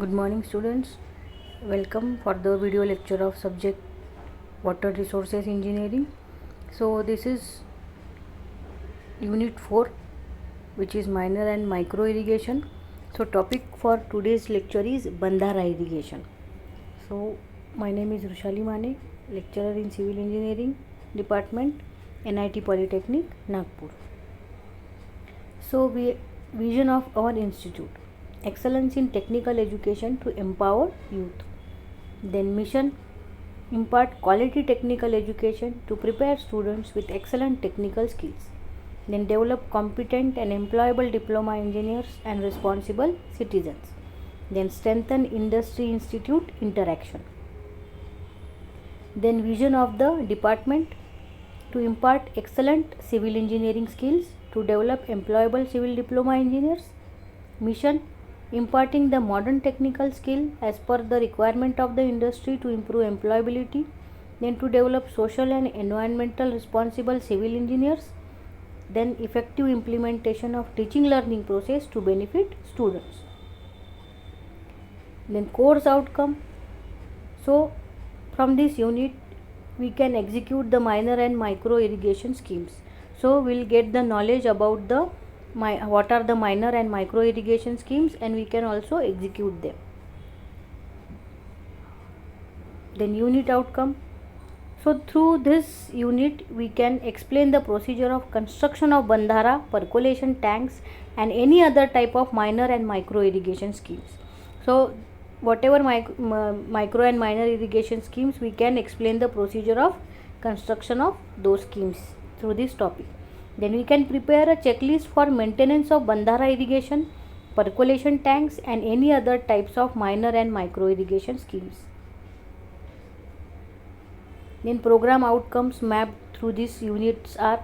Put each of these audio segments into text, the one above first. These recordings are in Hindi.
Good morning students, welcome for the video lecture of subject Water Resources Engineering. So this is unit 4, which is minor and micro irrigation. So topic for today's lecture is Bandhara irrigation. So my name is Rushali Mane, lecturer in Civil Engineering Department, NIT Polytechnic, Nagpur. So vision of our institute: excellence in technical education to empower youth. Then mission: impart quality technical education to prepare students with excellent technical skills. Then develop competent and employable diploma engineers and responsible citizens. Then strengthen industry institute interaction. Then vision of the department: to impart excellent civil engineering skills to develop employable civil diploma engineers. Mission: imparting the modern technical skill as per the requirement of the industry to improve employability. Then to develop social and environmental responsible civil engineers. Then effective implementation of teaching learning process to benefit students. Then course outcome: so from this unit we can execute the minor and micro irrigation schemes. So we'll get the knowledge about the what are the minor and micro irrigation schemes, and we can also execute them. Then unit outcome: so through this unit we can explain the procedure of construction of bandhara, percolation tanks and any other type of minor and micro irrigation schemes. So whatever micro and minor irrigation schemes, we can explain the procedure of construction of those schemes through this topic. Then we can prepare a checklist for maintenance of bandhara irrigation, percolation tanks and any other types of minor and micro irrigation schemes. Then program outcomes mapped through these units are: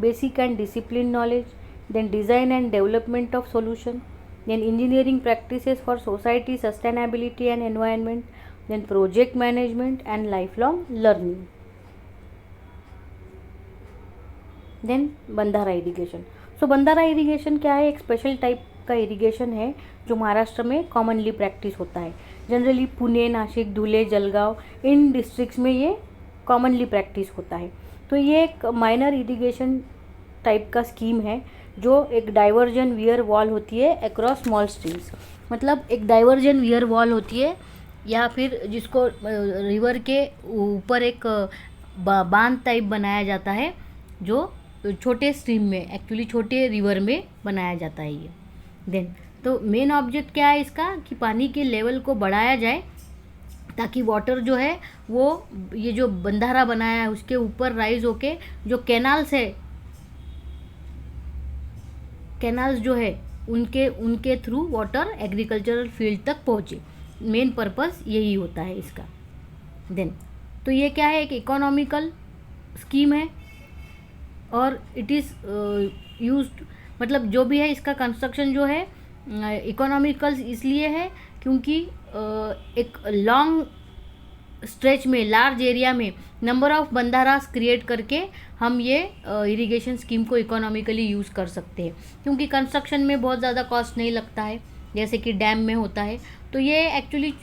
basic and discipline knowledge, then design and development of solution, then engineering practices for society, sustainability and environment, then project management and lifelong learning. Then बंधारा इरिगेशन. सो बंधारा इरिगेशन क्या है? एक स्पेशल टाइप का इरिगेशन है जो महाराष्ट्र में कॉमनली प्रैक्टिस होता है. जनरली पुणे, नासिक, धुले, जलगांव इन डिस्ट्रिक्ट्स में ये कॉमनली प्रैक्टिस होता है. तो ये एक माइनर इरिगेशन टाइप का स्कीम है जो एक डाइवर्जन वियर वॉल होती है अक्रॉस स्मॉल स्ट्रीम्स. मतलब एक डाइवर्जन वियर वॉल होती है या फिर जिसको रिवर के ऊपर एक बांध टाइप बनाया जाता है जो छोटे स्ट्रीम में, एक्चुअली छोटे रिवर में बनाया जाता है ये. देन तो मेन ऑब्जेक्ट क्या है इसका कि पानी के लेवल को बढ़ाया जाए ताकि वाटर जो है वो ये जो बंधारा बनाया है उसके ऊपर राइज होके जो कैनाल्स जो है उनके थ्रू वाटर एग्रीकल्चरल फील्ड तक पहुँचे. मेन पर्पस यही होता है इसका. देन तो ये क्या है? एक इकोनॉमिकल स्कीम है और इट इज़ यूज्ड, मतलब जो भी है इसका कंस्ट्रक्शन जो है इकोनॉमिकल इसलिए है क्योंकि एक लॉन्ग स्ट्रेच में, लार्ज एरिया में नंबर ऑफ बंधारास क्रिएट करके हम ये इरिगेशन स्कीम को इकोनॉमिकली यूज़ कर सकते हैं क्योंकि कंस्ट्रक्शन में बहुत ज़्यादा कॉस्ट नहीं लगता है जैसे कि डैम में होता है. तो ये एक्चुअली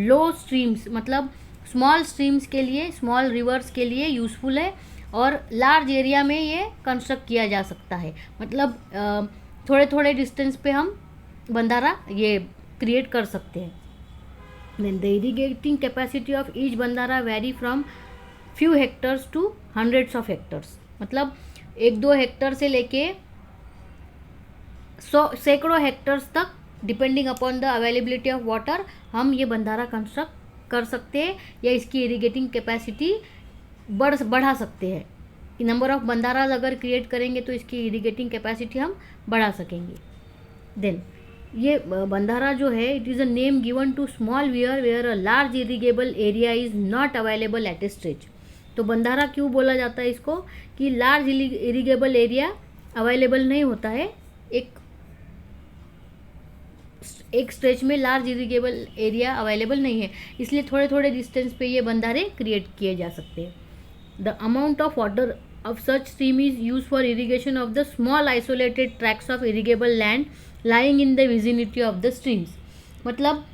लो स्ट्रीम्स, मतलब स्मॉल स्ट्रीम्स के लिए, स्मॉल रिवर्स के लिए यूज़फुल है और लार्ज एरिया में ये कंस्ट्रक्ट किया जा सकता है. मतलब थोड़े थोड़े डिस्टेंस पे हम बंधारा ये क्रिएट कर सकते हैं. Then the irrigating capacity of each बंधारा vary from few hectares to hundreds of hectares. मतलब 1-2 हेक्टर से लेके सैकड़ों हेक्टर्स तक depending upon the availability of water हम ये बंधारा कंस्ट्रक्ट कर सकते हैं या इसकी इरिगेटिंग कैपेसिटी बढ़ा सकते हैं. नंबर ऑफ बंधाराज अगर क्रिएट करेंगे तो इसकी इरिगेटिंग कैपेसिटी हम बढ़ा सकेंगे. देन ये बंधारा जो है it is a name given to small where a large irrigable area is not available at a stretch. तो बंधारा क्यों बोला जाता है इसको कि लार्ज इरिगेबल एरिया अवेलेबल नहीं होता है, एक स्ट्रेच में लार्ज इरिगेबल एरिया अवेलेबल नहीं है, इसलिए थोड़े थोड़े डिस्टेंस पे ये बंधारे क्रिएट किए जा सकते हैं. The amount of water of such stream is used for irrigation of the small isolated tracts of irrigable land lying in the vicinity of the streams. मतलब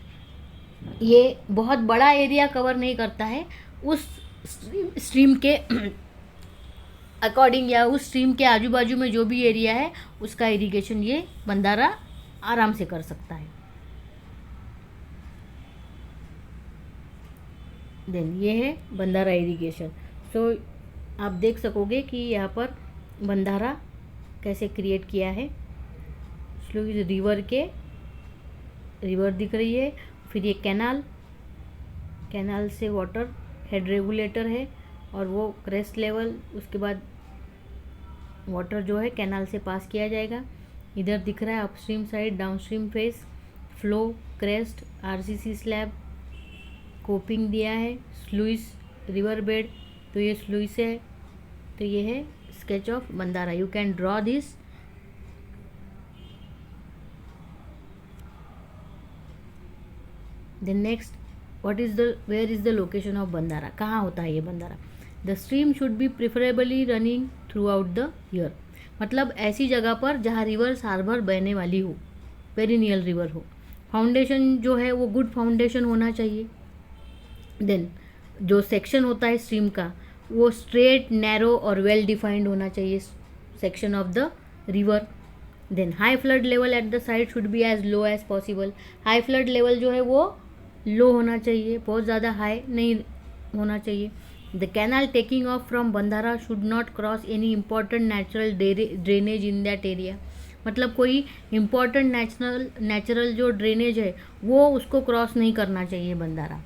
ये बहुत बड़ा एरिया कवर नहीं करता है, उस स्ट्रीम के अकॉर्डिंग या उस स्ट्रीम के आजू बाजू में जो भी एरिया है उसका इरिगेशन ये बंधारा आराम से कर सकता है। देन ये है बंधारा इरिगेशन। सो आप देख सकोगे कि यहाँ पर बंधारा कैसे क्रिएट किया है। स्लूइस रिवर दिख रही है, फिर ये कैनाल से वाटर हेड रेगुलेटर है और वो क्रेस्ट लेवल, उसके बाद वाटर जो है कैनाल से पास किया जाएगा। इधर दिख रहा है upstream side, downstream face, flow, crest, RCC slab, coping दिया है, स्लूइस, रिवर बेड। तो ये स्लूइस है, तो ये है स्केच ऑफ बंधारा। You can draw this. Then next, where is the location of बंधारा, कहाँ होता है ये बंधारा। The stream should be preferably running throughout the year, मतलब ऐसी जगह पर जहाँ रिवर हार्बर बहने वाली हो, पेरिनियल रिवर हो। फाउंडेशन जो है वो गुड फाउंडेशन होना चाहिए। देन जो सेक्शन होता है स्ट्रीम का वो स्ट्रेट, नैरो और वेल डिफाइंड होना चाहिए section of the river. Then high flood level at the side should be as low as possible, high flood level जो है वो लो होना चाहिए, बहुत ज़्यादा हाई नहीं होना चाहिए। The canal taking off from बंधारा should not cross any important natural drainage in that area, मतलब कोई इम्पॉर्टेंट नेचुरल जो ड्रेनेज है वो उसको क्रॉस नहीं करना चाहिए बंधारा,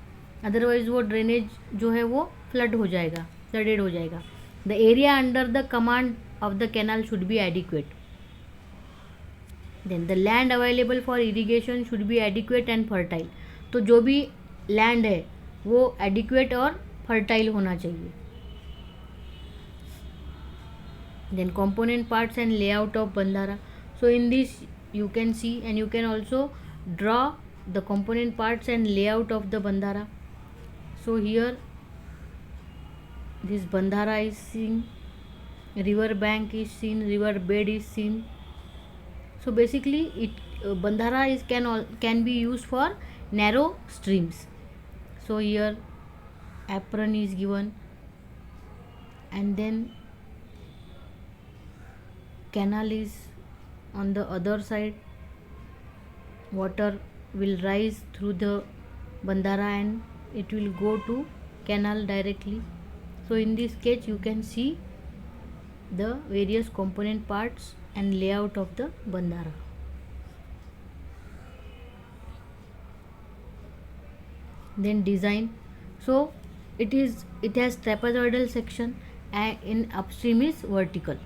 अदरवाइज वो ड्रेनेज जो है वो फ्लडेड हो जाएगा। The area under the command of the canal should be adequate. Then the land available for irrigation should be adequate and fertile, तो जो भी लैंड है वो एडिक्वेट और फर्टाइल होना चाहिए। Then component parts and layout of bandhara, so in this you can see and you can also draw the component parts and layout of the bandhara. So here this bandhara is seen, river bank is seen, river bed is seen. So basically it bandhara is can be used for narrow streams. So here apron is given, and then canal is on the other side. Water will rise through the bandhara and it will go to canal directly. So in this sketch you can see the various component parts and layout of the bandhara. Then design, so it has trapezoidal section, and in upstream is vertical,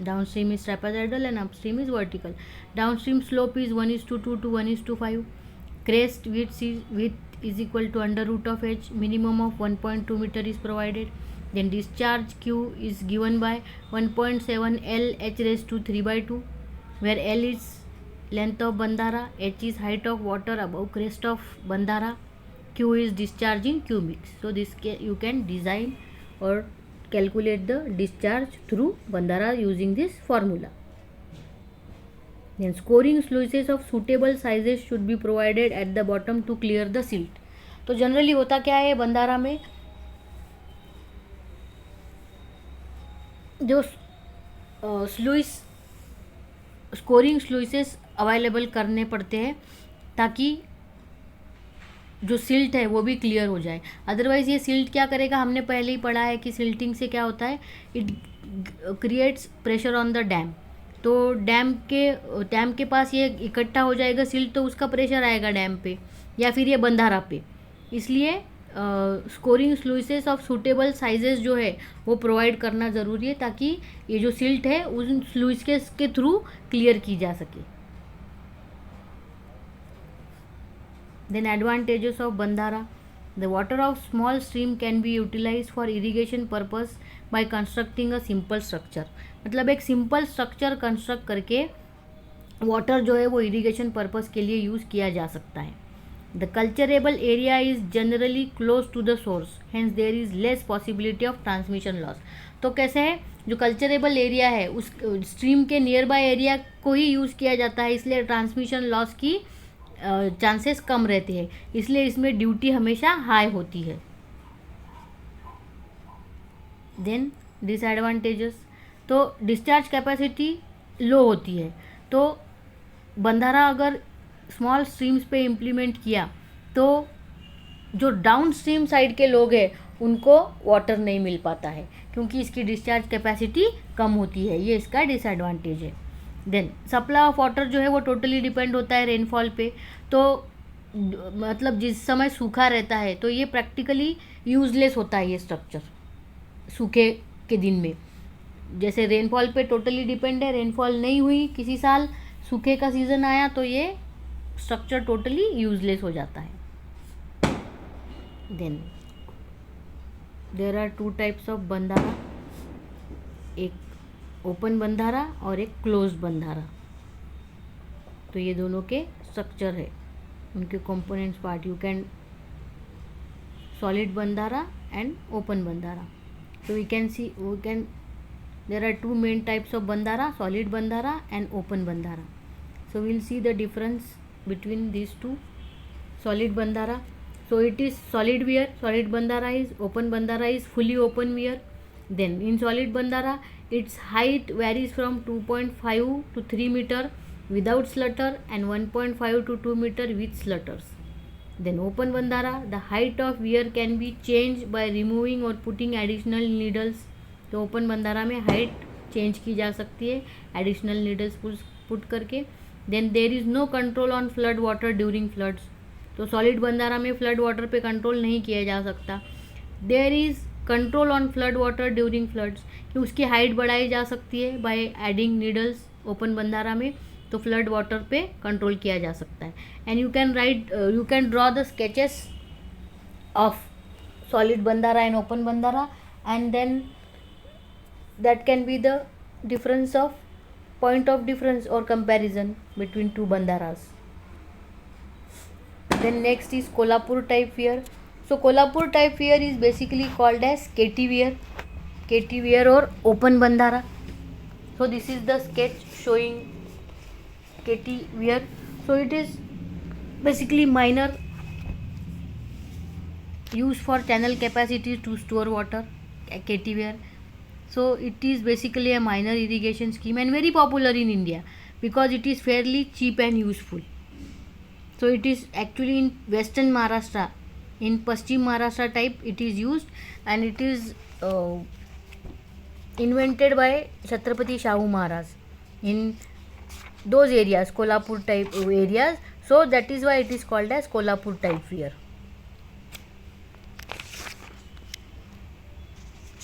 downstream is trapezoidal and upstream is vertical. Downstream slope is 1:2 to 1:5. Crest width is equal to under root of h, minimum of 1.2 meter is provided. Then discharge q is given by 1.7 L h raised to 3/2, where L is length of bandhara, h is height of water above crest of bandhara, q is discharge in cubics. So this you can design or calculate the discharge through bandhara using this formula. Then scoring sluices of suitable sizes should be provided at the bottom to clear the silt. तो जनरली होता क्या है बंधारा में, जो स्कोरिंग स्लुइसेस अवेलेबल करने पड़ते हैं ताकि जो सिल्ट है वो भी क्लियर हो जाए। अदरवाइज़ ये सिल्ट क्या करेगा, हमने पहले ही पढ़ा है कि सिल्टिंग से क्या होता है, it creates pressure on the dam. तो डैम के पास ये इकट्ठा हो जाएगा सिल्ट, तो उसका प्रेशर आएगा डैम पे या फिर ये बंधारा पे। इसलिए स्कोरिंग स्लुइसेस ऑफ सूटेबल साइजेस जो है वो प्रोवाइड करना ज़रूरी है ताकि ये जो सिल्ट है उन स्लुइस के थ्रू क्लियर की जा सके। Then advantages of bandhara, the water of small stream can be utilized for irrigation purpose by constructing a simple structure, मतलब एक सिंपल स्ट्रक्चर कंस्ट्रक्ट करके वाटर जो है वो इरिगेशन पर्पस के लिए यूज़ किया जा सकता है। The culturable area is generally close to the source, hence there is less possibility of transmission loss. तो कैसे है, जो कल्चरेबल एरिया है उस स्ट्रीम के नियर बाय एरिया को ही यूज़ किया जाता है, इसलिए ट्रांसमिशन लॉस की चांसेस कम रहते हैं, इसलिए इसमें ड्यूटी हमेशा हाई होती है। देन डिसएडवांटेजेस, तो डिस्चार्ज कैपेसिटी लो होती है। तो बंधारा अगर स्मॉल स्ट्रीम्स पे इम्प्लीमेंट किया तो जो डाउन स्ट्रीम साइड के लोग हैं उनको वाटर नहीं मिल पाता है, क्योंकि इसकी डिस्चार्ज कैपेसिटी कम होती है, ये इसका डिसएडवांटेज है। देन सप्लाई ऑफ वाटर जो है वो टोटली डिपेंड होता है रेनफॉल पे। तो मतलब जिस समय सूखा रहता है तो ये प्रैक्टिकली यूजलेस होता है ये स्ट्रक्चर सूखे के दिन में। जैसे रेनफॉल पे टोटली डिपेंड है, रेनफॉल नहीं हुई किसी साल, सूखे का सीज़न आया तो ये स्ट्रक्चर टोटली यूजलेस हो जाता है। Then there are two types of बंधारा, एक ओपन बंधारा और एक क्लोज बंधारा। तो ये दोनों के स्ट्रक्चर है, उनके components part. You can solid बंधारा एंड ओपन बंधारा। So we can there are two main types of bandhara, solid bandhara and open bandhara. So we'll see the difference between these two. Solid bandhara, so it is solid weir, solid bandhara is, open bandhara is fully open weir. Then in solid bandhara its height varies from 2.5 to 3 meter without slutter and 1.5 to 2 meter with slutters. Then open bandhara, the height of weir can be changed by removing or putting additional needles. तो ओपन बंधारा में हाइट चेंज की जा सकती है एडिशनल नीडल्स पुट करके। Then there is no control on flood water during floods. तो सॉलिड बंधारा में फ्लड वाटर पे कंट्रोल नहीं किया जा सकता। There is control on flood water during floods, कि उसकी हाइट बढ़ाई जा सकती है बाय एडिंग नीडल्स ओपन बंधारा में, तो फ्लड वाटर पे कंट्रोल किया जा सकता है। And you can draw the sketches of solid बंधारा एंड ओपन बंधारा, and then that can be the difference of point of difference और कंपैरिजन बिटवीन टू बंधारास। Then next is Kolhapur type weir. So Kolhapur type weir is basically called as KT weir or open bandhara. So this is the sketch showing KT weir. So it is basically minor, used for channel capacity to store water, KT weir. So it is basically a minor irrigation scheme and very popular in India because it is fairly cheap and useful. So it is actually in western Maharashtra, in Paschim Maharashtra type it is used, and it is invented by Chhatrapati Shahu Maharaj in those areas, Kolhapur type areas. So that is why it is called as Kolhapur type weir.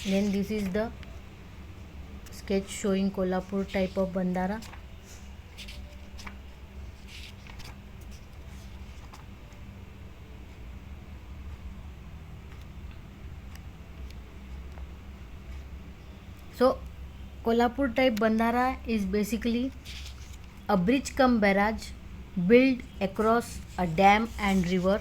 Then this is the sketch showing Kolhapur type of bandhara. So Kolhapur type bandhara is basically a bridge cum barrage built across a dam and river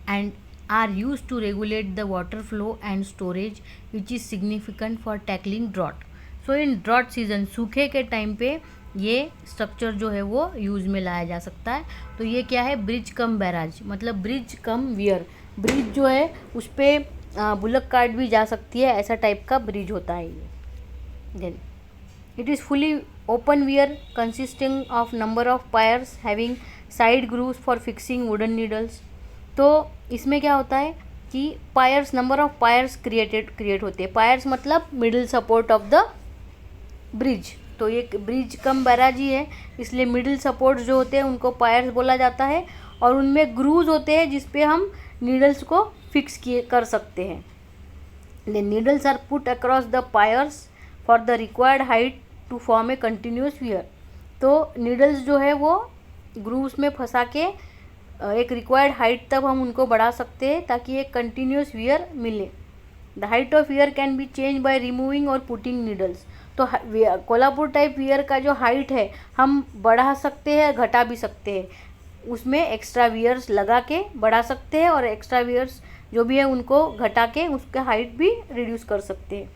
and are used to regulate the water flow and storage, which is significant for tackling drought. So in drought season, सूखे के टाइम पे ये स्ट्रक्चर जो है वो यूज़ में लाया जा सकता है। तो ये क्या है, ब्रिज कम बैराज, मतलब ब्रिज कम वियर। ब्रिज जो है उस पर बुलक कार्ट भी जा सकती है, ऐसा टाइप का ब्रिज होता है ये। Then it is fully open weir consisting of number of piers having side grooves for fixing wooden needles. तो इसमें क्या होता है कि piers, number of piers create होते हैं। पायर्स मतलब middle support of the bridge. तो ये ब्रिज कम बैराज ही है, इसलिए मिडिल सपोर्ट्स जो होते हैं उनको पायर्स बोला जाता है, और उनमें ग्रूव्स होते हैं जिस पे हम नीडल्स को फिक्स कर सकते हैं। The needles are put across the piers for the required height to form a continuous weir. तो नीडल्स जो है वो ग्रूव्स में फंसा के एक रिक्वायर्ड हाइट तक हम उनको बढ़ा सकते हैं ताकि एक कंटिन्यूस वियर मिले। The height of wear can be change by removing और पुटिंग नीडल्स। तो कोल्हापुर टाइप वियर का जो हाइट है हम बढ़ा सकते हैं, घटा भी सकते हैं, उसमें एक्स्ट्रा वियर्स लगा के बढ़ा सकते हैं और एक्स्ट्रा वियर्स जो भी है उनको घटा के उसका हाइट भी रिड्यूस कर सकते हैं।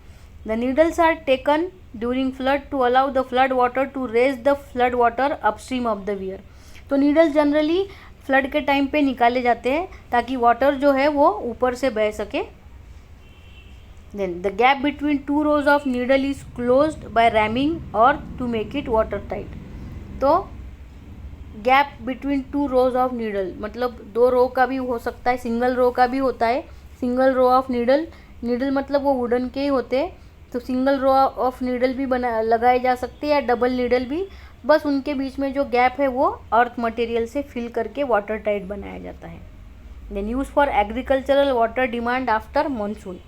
The needles are taken during flood to allow the flood water to raise the flood water upstream of the weir. तो तो नीडल जनरली फ्लड के टाइम पे निकाले जाते हैं ताकि वाटर जो है वो ऊपर से बह सके। Then the gap between two rows of needle is closed by ramming और to make it watertight. तो gap between two rows of needle मतलब 2 रो का भी हो सकता है, सिंगल रो का भी होता है। Single row of needle, needle मतलब वो वुडन के ही होते हैं, तो सिंगल रो ऑफ नीडल भी लगाए जा सकते हैं या डबल नीडल भी। बस उनके बीच में जो गैप है वो अर्थ मटेरियल से फिल करके वाटर टाइट बनाया जाता है। Then use for agricultural water demand after monsoon.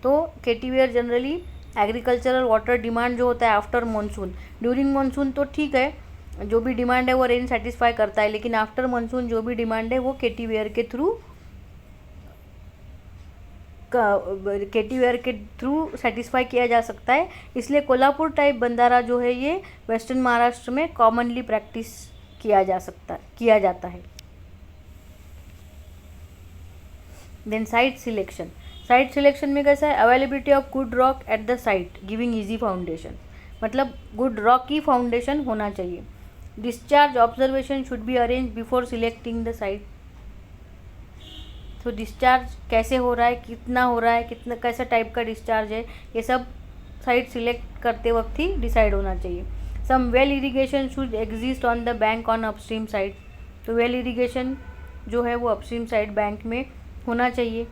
तो KT weir generally agricultural water demand जो होता है आफ्टर मानसून, ड्यूरिंग मानसून तो ठीक है, जो भी डिमांड है वो रेन सेटिस्फाई करता है, लेकिन आफ्टर मानसून जो भी डिमांड है वो केटीवेयर के थ्रू सेटिस्फाई किया जा सकता है। इसलिए कोल्हापुर टाइप बंधारा जो है ये वेस्टर्न महाराष्ट्र में कॉमनली प्रैक्टिस किया जाता है। Then site selection. Site selection में कैसा है, availability of good rock at the site giving easy foundation, मतलब गुड रॉक की फाउंडेशन होना चाहिए। Discharge observation should be arrange before selecting the site. तो डिस्चार्ज कैसे हो रहा है, कितना हो रहा है, कितना कैसा टाइप का डिस्चार्ज है, ये सब साइट सिलेक्ट करते वक्त ही डिसाइड होना चाहिए। Some well irrigation should exist on the bank on upstream side. तो वेल इरीगेशन जो है वो अपस्ट्रीम साइड बैंक में होना चाहिए।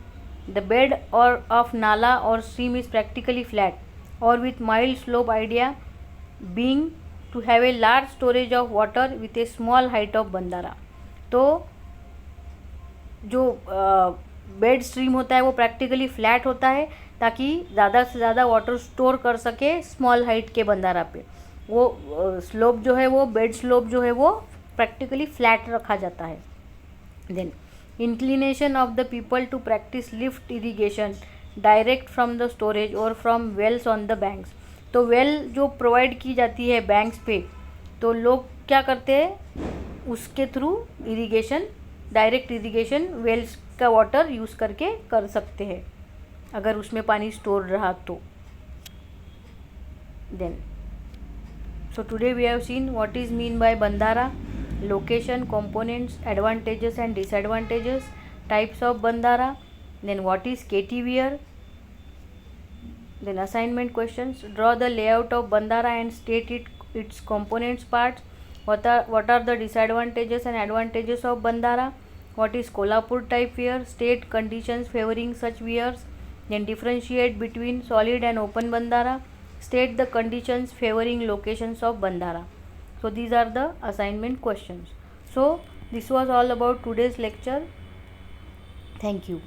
द बेड और ऑफ नाला और स्ट्रीम इज़ प्रैक्टिकली फ्लैट और with mild slope idea being to have a large storage of water with a small height of बंधारा। तो जो बेड स्ट्रीम होता है वो प्रैक्टिकली फ्लैट होता है ताकि ज़्यादा से ज़्यादा वाटर स्टोर कर सके स्मॉल हाइट के बंधारा पे। वो स्लोप जो है वो बेड स्लोप जो है वो प्रैक्टिकली फ्लैट रखा जाता है। Then inclination of the people to practice lift irrigation direct from the storage और from wells on the banks. तो वेल जो प्रोवाइड की जाती है बैंक्स पे, तो लोग क्या करते हैं उसके through irrigation, direct irrigation wells का वाटर यूज़ करके कर सकते हैं अगर उसमें पानी स्टोर रहा तो। Then so today we have seen what is mean by बंधारा, location, components, advantages and disadvantages, types of bandhara, then what is KT-weir, then assignment questions, draw the layout of bandhara and state its components parts, what are the disadvantages and advantages of bandhara, what is Kolhapur type weir, state conditions favoring such weirs, then differentiate between solid and open bandhara, state the conditions favoring locations of bandhara. So these are the assignment questions. So this was all about today's lecture. Thank you.